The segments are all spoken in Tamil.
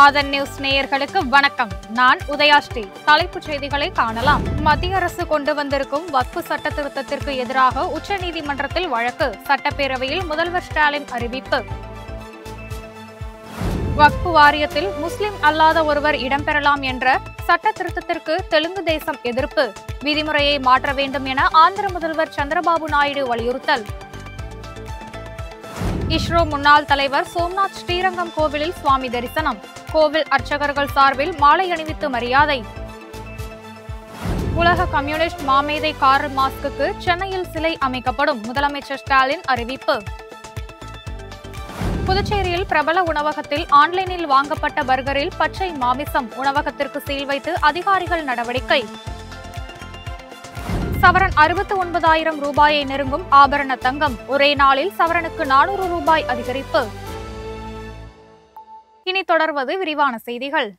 ஆதன் நியூஸ் நேயர்களுக்கு வணக்கம். நான் உதயாஸ்ரீ. தலைப்புச் செய்திகளை காணலாம். மத்திய அரசு கொண்டு வந்திருக்கும் வக்ஃப் சட்ட திருத்தத்திற்கு எதிராக உச்சநீதிமன்றத்தில் வழக்கு. சட்டப்பேரவையில் முதல்வர் ஸ்டாலின் அறிவிப்பு. வக்ஃப் வாரியத்தில் முஸ்லிம் அல்லாத ஒருவர் இடம்பெறலாம் என்ற சட்ட திருத்தத்திற்கு தெலுங்கு தேசம் எதிர்ப்பு. விதிமுறையை மாற்ற வேண்டும் என ஆந்திர முதல்வர் சந்திரபாபு நாயுடு வலியுறுத்தல். இஸ்ரோ முன்னாள் தலைவர் சோம்நாத் ஸ்ரீரங்கம் கோவிலில் சுவாமி தரிசனம். கோவில் அர்ச்சகர்கள் சார்பில் மாலை அணிவித்து மரியாதை. உலக கம்யூனிஸ்ட் மாமேதை கார்ல் மார்க்சுக்கு சென்னையில் சிலை அமைக்கப்படும். முதலமைச்சர் ஸ்டாலின் அறிவிப்பு. புதுச்சேரியில் பிரபல உணவகத்தில் ஆன்லைனில் வாங்கப்பட்ட பர்கரில் பச்சை மாமிசம். உணவகத்திற்கு சீல் வைத்து அதிகாரிகள் நடவடிக்கை. சவரன் 69,000 ரூபாயை நெருங்கும் ஆபரண தங்கம். ஒரே நாளில் சவரனுக்கு 400 ரூபாய் அதிகரிப்பு. இனி தொடர்வது விரிவான செய்திகள்.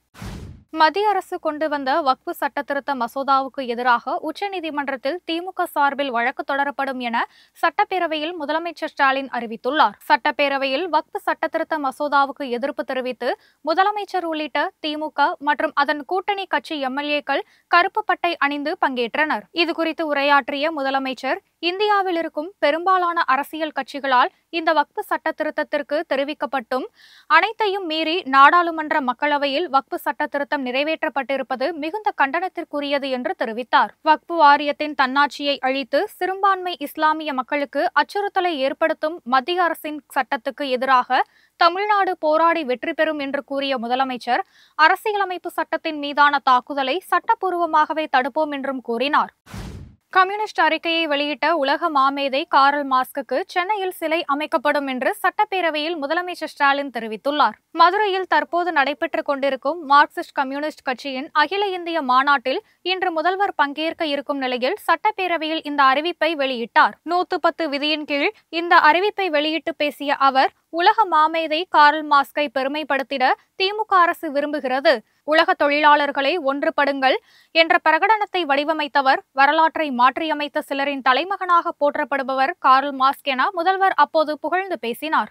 மத்திய அரசு கொண்டு வந்த வக்ஃப் சட்ட திருத்த மசோதாவுக்கு எதிராக உச்சநீதிமன்றத்தில் திமுக சார்பில் வழக்கு தொடரப்படும் என சட்டப்பேரவையில் முதலமைச்சர் ஸ்டாலின் அறிவித்துள்ளார். சட்டப்பேரவையில் வக்ஃப் சட்ட திருத்த மசோதாவுக்கு எதிர்ப்பு தெரிவித்து முதலமைச்சர் உள்ளிட்ட திமுக மற்றும் அதன் கூட்டணி கட்சி எம்எல்ஏக்கள் கருப்பு பட்டை அணிந்து பங்கேற்றனர். இதுகுறித்து உரையாற்றிய முதலமைச்சர், இந்தியாவில் இருக்கும் பெரும்பாலான அரசியல் கட்சிகளால் இந்த வக்ஃப் சட்ட திருத்தத்திற்கு தெரிவிக்கப்பட்டும் அனைத்தையும் மீறி நாடாளுமன்ற மக்களவையில் வக்ஃப் சட்ட திருத்தம் நிறைவேற்றப்பட்டிருப்பது மிகுந்த கண்டனத்திற்குரியது என்று தெரிவித்தார். வக்ஃப் வாரியத்தின் தன்னாட்சியை அழித்து சிறுபான்மை இஸ்லாமிய மக்களுக்கு அச்சுறுத்தலை ஏற்படுத்தும் மத்திய அரசின் சட்டத்துக்கு எதிராக தமிழ்நாடு போராடி வெற்றி பெறும் என்று கூறிய முதலமைச்சர், அரசியலமைப்பு சட்டத்தின் மீதான தாக்குதலை சட்டப்பூர்வமாகவே தடுப்போம் என்றும் கூறினார். கம்யூனிஸ்ட் அறிக்கையை வெளியிட்ட உலக மாமேதை கார்ல் மார்க்சுக்கு சென்னையில் சிலை அமைக்கப்படும் என்று சட்டப்பேரவையில் முதலமைச்சர் ஸ்டாலின் தெரிவித்துள்ளார். மதுரையில் தற்போது நடைபெற்றுக் கொண்டிருக்கும் மார்க்சிஸ்ட் கம்யூனிஸ்ட் கட்சியின் அகில இந்திய மாநாட்டில் இன்று முதல்வர் பங்கேற்க இருக்கும் நிலையில் சட்டப்பேரவையில் இந்த அறிவிப்பை வெளியிட்டார். 110 விதியின் கீழ் இந்த அறிவிப்பை வெளியிட்டு பேசிய அவர், உலக மாமேதை கார்ல் மார்க்சை பெருமைப்படுத்திட திமுக அரசு விரும்புகிறது. உலக தொழிலாளர்களை ஒன்றுபடுங்கள் என்ற பிரகடனத்தை வடிவமைத்தவர், வரலாற்றை மாற்றியமைத்த சிலரின் தலைமகனாக போற்றப்படுபவர் கார்ல் மார்க்ஸ் என முதல்வர் அப்போது புகழ்ந்து பேசினார்.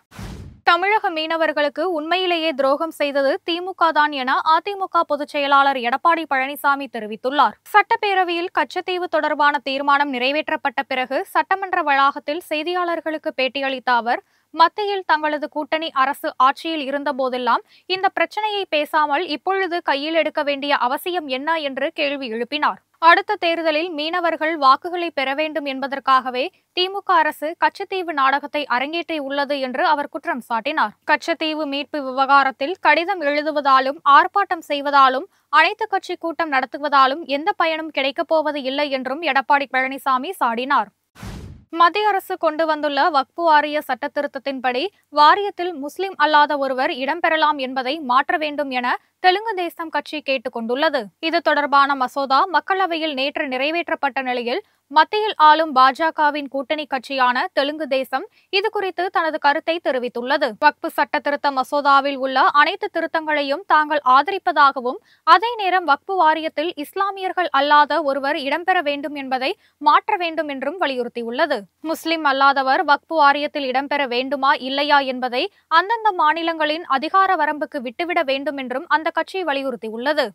தமிழக மீனவர்களுக்கு உண்மையிலேயே துரோகம் செய்தது திமுக தான் என அதிமுக பொதுச் செயலாளர் எடப்பாடி பழனிசாமி தெரிவித்துள்ளார். சட்டப்பேரவையில் கச்சத்தீவு தொடர்பான தீர்மானம் நிறைவேற்றப்பட்ட பிறகு சட்டமன்ற வளாகத்தில் செய்தியாளர்களுக்கு பேட்டியளித்த அவர், மத்தியில் தங்களது கூட்டணி அரசு ஆட்சியில் இருந்த போதெல்லாம் இந்த பிரச்சனையை பேசாமல் இப்பொழுது கையில் எடுக்க வேண்டிய அவசியம் என்ன என்று கேள்வி எழுப்பினார். அடுத்த தேர்தலில் மீனவர்கள் வாக்குகளை பெற வேண்டும் என்பதற்காகவே திமுக அரசு கச்சத்தீவு நாடகத்தை அரங்கேற்றியுள்ளது என்று அவர் குற்றம் சாட்டினார். கச்சத்தீவு மீட்பு விவகாரத்தில் கடிதம் எழுதுவதாலும் ஆர்ப்பாட்டம் செய்வதாலும் அனைத்து கட்சி கூட்டம் நடத்துவதாலும் எந்த பயனும் கிடைக்கப் போவது இல்லை என்றும் எடப்பாடி பழனிசாமி சாடினார். மத்திய அரசு கொண்டு வந்துள்ள வக்ஃப் வாரிய சட்ட திருத்தத்தின்படி வாரியத்தில் முஸ்லிம் அல்லாத ஒருவர் இடம்பெறலாம் என்பதை மாற்ற வேண்டும் என தெலுங்கு தேசம் கட்சி கேட்டுக் கொண்டுள்ளது. இது தொடர்பான மசோதா மக்களவையில் நேற்று நிறைவேற்றப்பட்ட நிலையில் மத்தியில் ஆளும் பாஜகவின் கூட்டணி கட்சியான தெலுங்கு தேசம் இதுகுறித்து தனது கருத்தை தெரிவித்துள்ளது. வக்ஃப் சட்ட திருத்த மசோதாவில் உள்ள அனைத்து திருத்தங்களையும் தாங்கள் ஆதரிப்பதாகவும், அதே நேரம் வக்ஃப் வாரியத்தில் இஸ்லாமியர்கள் அல்லாத ஒருவர் இடம்பெற வேண்டும் என்பதை மாற்ற வேண்டும் என்றும் வலியுறுத்தியுள்ளது. முஸ்லிம் அல்லாதவர் வக்ஃப் வாரியத்தில் இடம்பெற வேண்டுமா இல்லையா என்பதை அந்தந்த மாநிலங்களின் அதிகார வரம்புக்கு விட்டுவிட வேண்டும் என்றும் அந்த கட்சி வலியுறுத்தியுள்ளது.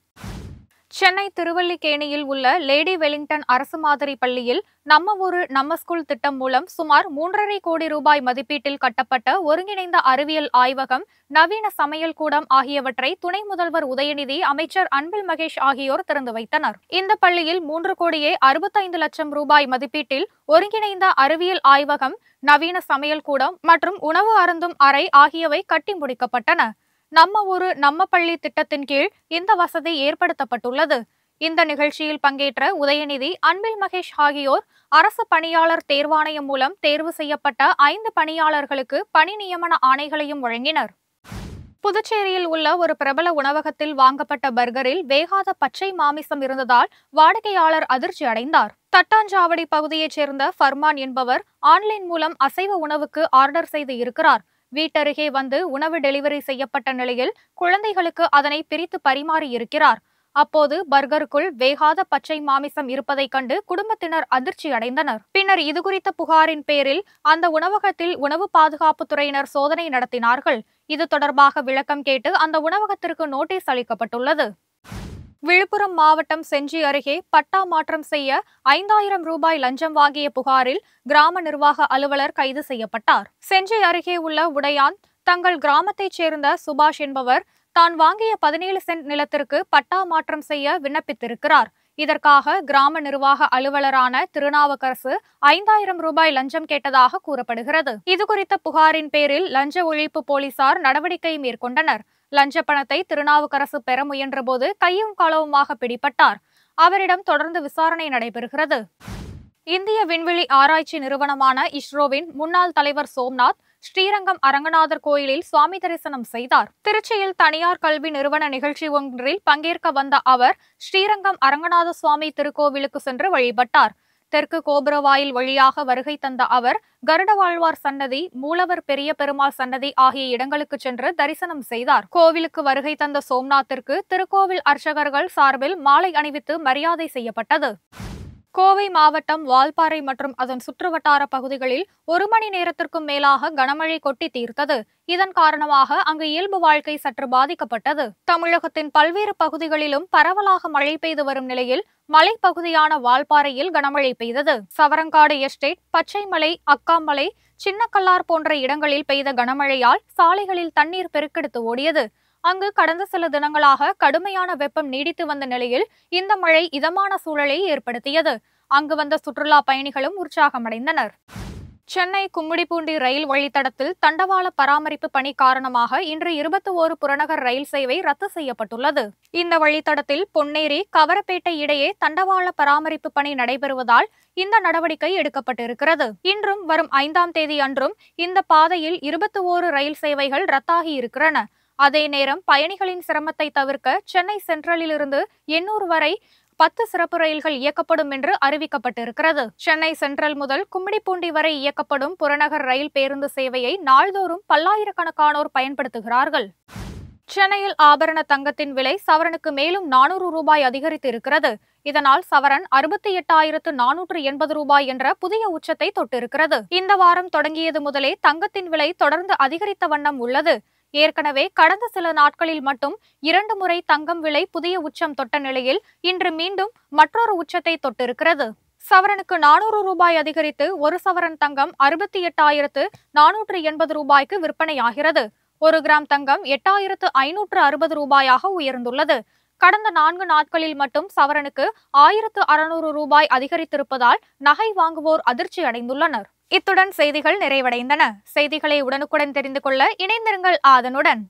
சென்னை திருவல்லிக்கேணியில் உள்ள லேடி வெலிங்டன் அரசு மாதிரி பள்ளியில் நம்ம ஊரு நம்ம ஸ்கூல் திட்டம் மூலம் சுமார் 3.5 கோடி ரூபாய் மதிப்பீட்டில் கட்டப்பட்ட ஒருங்கிணைந்த அறிவியல் ஆய்வகம், நவீன சமையல் கூடம் ஆகியவற்றை துணை முதல்வர் உதயநிதி, அமைச்சர் அன்பில் மகேஷ் ஆகியோர் திறந்து வைத்தனர். இந்த பள்ளியில் 3,65 லட்சம் ரூபாய் மதிப்பீட்டில் ஒருங்கிணைந்த அறிவியல் ஆய்வகம், நவீன சமையல் கூடம் மற்றும் உணவு அருந்தும் அறை ஆகியவை கட்டி முடிக்கப்பட்டன. நம்ம ஊரு நம்ம பள்ளி திட்டத்தின் கீழ் இந்த வசதி ஏற்படுத்தப்பட்டுள்ளது. இந்த நிகழ்ச்சியில் பங்கேற்ற உதயநிதி, அன்பில் மகேஷ் ஆகியோர் அரசு பணியாளர் தேர்வாணையம் மூலம் தேர்வு செய்யப்பட்ட 5 பணியாளர்களுக்கு பணி நியமன ஆணைகளையும் வழங்கினர். புதுச்சேரியில் உள்ள ஒரு பிரபல உணவகத்தில் வாங்கப்பட்ட பர்கரில் வேகாத பச்சை மாமிசம் இருந்ததால் வாடிக்கையாளர் அதிர்ச்சி அடைந்தார். தட்டாஞ்சாவடி பகுதியைச் சேர்ந்த ஃபர்மான் என்பவர் ஆன்லைன் மூலம் அசைவ உணவுக்கு ஆர்டர் செய்து இருக்கிறார். வீட்டருகே வந்து உணவு டெலிவரி செய்யப்பட்ட நிலையில் குழந்தைகளுக்கு அதனை பிரித்து பரிமாறி இருக்கிறார். அப்போது பர்கருக்குள் வேகாத பச்சை மாமிசம் இருப்பதைக் கண்டு குடும்பத்தினர் அதிர்ச்சி அடைந்தனர். பின்னர் இதுகுறித்த புகாரின் பேரில் அந்த உணவகத்தில் உணவு பாதுகாப்புத் துறையினர் சோதனை நடத்தினார்கள். இது தொடர்பாக விளக்கம் கேட்டு அந்த உணவகத்திற்கு நோட்டீஸ் அளிக்கப்பட்டுள்ளது. விழுப்புரம் மாவட்டம் செஞ்சி அருகே பட்டா மாற்றம் செய்ய 5000 ரூபாய் லஞ்சம் வாங்கிய புகாரில் கிராம நிர்வாக அலுவலர் கைது செய்யப்பட்டார். செஞ்சி அருகே உள்ள உடையான் தங்கள் கிராமத்தைச் சேர்ந்த சுபாஷ் என்பவர் தான் வாங்கிய 17 சென்ட் நிலத்திற்கு பட்டா மாற்றம் செய்ய விண்ணப்பித்திருக்கிறார். இதற்காக கிராம நிர்வாக அலுவலரான திருநாவுக்கரசு 5000 ரூபாய் லஞ்சம் கேட்டதாக கூறப்படுகிறது. இதுகுறித்த புகாரின் பேரில் லஞ்ச ஒழிப்பு போலீசார் நடவடிக்கை மேற்கொண்டனர். லஞ்ச பணத்தை திருநாவுக்கரசு பெற முயன்றபோது கையும் களவுமாக பிடிபட்டார். அவரிடம் தொடர்ந்து விசாரணை நடைபெறுகிறது. இந்திய விண்வெளி ஆராய்ச்சி நிறுவனமான இஸ்ரோவின் முன்னாள் தலைவர் சோம்நாத் ஸ்ரீரங்கம் அரங்கநாதர் கோயிலில் சுவாமி தரிசனம் செய்தார். திருச்சியில் தனியார் கல்வி நிறுவன நிகழ்ச்சி ஒன்றில் பங்கேற்க வந்த அவர் ஸ்ரீரங்கம் அரங்கநாத சுவாமி திருக்கோவிலுக்கு சென்று வழிபட்டார். தெற்கு கோபுரவாயில் வழியாக வருகை தந்த அவர் கருடவாழ்வார் சன்னதி, மூலவர் பெரிய பெருமாள் சன்னதி ஆகிய இடங்களுக்கு சென்று தரிசனம் செய்தார். கோவிலுக்கு வருகை தந்த சோம்நாத்திற்கு திருக்கோவில் அர்ச்சகர்கள் சார்பில் மாலை அணிவித்து மரியாதை செய்யப்பட்டது. கோவை மாவட்டம் வால்பாறை மற்றும் அதன் சுற்றுவட்டார பகுதிகளில் 1 மணி நேரத்திற்கும் மேலாக கனமழை கொட்டி தீர்த்தது. இதன் காரணமாக அங்கு இயல்பு வாழ்க்கை சற்று பாதிக்கப்பட்டது. தமிழகத்தின் பல்வேறு பகுதிகளிலும் பரவலாக மழை பெய்து வரும் நிலையில் மலைப்பகுதியான வால்பாறையில் கனமழை பெய்தது. சவரங்காடு எஸ்டேட், பச்சைமலை, அக்காமலை, சின்னக்கல்லார் போன்ற இடங்களில் பெய்த கனமழையால் சாலைகளில் தண்ணீர் பெருக்கெடுத்து ஓடியது. அங்கு கடந்த சில தினங்களாக கடுமையான வெப்பம் நீடித்து வந்த நிலையில் இந்த மழை இதமான சூழலை ஏற்படுத்தியது. அங்கு வந்த சுற்றுலா பயணிகளும் உற்சாகமடைந்தனர். சென்னை கும்மிடிப்பூண்டி ரயில் வழித்தடத்தில் தண்டவாள பராமரிப்பு பணி காரணமாக இன்று 21 புறநகர் ரயில் சேவை ரத்து செய்யப்பட்டுள்ளது. இந்த வழித்தடத்தில் பொன்னேரி, கவரப்பேட்டை இடையே தண்டவாள பராமரிப்பு பணி நடைபெறுவதால் இந்த நடவடிக்கை எடுக்கப்பட்டிருக்கிறது. இன்றும் வரும் 5ஆம் தேதி அன்றும் இந்த பாதையில் 21 ரயில் சேவைகள் ரத்தாகி இருக்கிறன. அதே நேரம் பயணிகளின் சிரமத்தை தவிர்க்க சென்னை சென்ட்ரலிலிருந்து எண்ணூர் வரை 10 சிறப்பு ரயில்கள் இயக்கப்படும் என்று அறிவிக்கப்பட்டிருக்கிறது. சென்னை சென்ட்ரல் முதல் கும்மிடிப்பூண்டி வரை இயக்கப்படும் புறநகர் ரயில் பேருந்து சேவையை நாள்தோறும் பல்லாயிரக்கணக்கானோர் பயன்படுத்துகிறார்கள். சென்னையில் ஆபரண தங்கத்தின் விலை சவரனுக்கு மேலும் 400 ரூபாய் அதிகரித்து இருக்கிறது. இதனால் சவரன் 68,480 ரூபாய் என்ற புதிய உச்சத்தை தொட்டிருக்கிறது. இந்த வாரம் தொடங்கியது முதலே தங்கத்தின் விலை தொடர்ந்து அதிகரித்த வண்ணம் உள்ளது. ஏற்கனவே கடந்த சில நாட்களில் மட்டும் 2 முறை தங்கம் விலை புதிய உச்சம் தொட்ட நிலையில் இன்று மீண்டும் மற்றொரு உச்சத்தை தொட்டிருக்கிறது. சவரனுக்கு 400 ரூபாய் அதிகரித்து ஒரு சவரன் தங்கம் 68,480 ரூபாய்க்கு விற்பனையாகிறது. 1 கிராம் தங்கம் 8,560 ரூபாயாக உயர்ந்துள்ளது. கடந்த 4 நாட்களில் மட்டும் சவரனுக்கு 1,600 ரூபாய் அதிகரித்திருப்பதால் நகை வாங்குவோர் அதிர்ச்சி அடைந்துள்ளனர். இத்துடன் செய்திகள் நிறைவடைந்தன. செய்திகளை உடனுக்குடன் தெரிந்து கொள்ள இணைந்திருங்கள் ஆதனுடன்.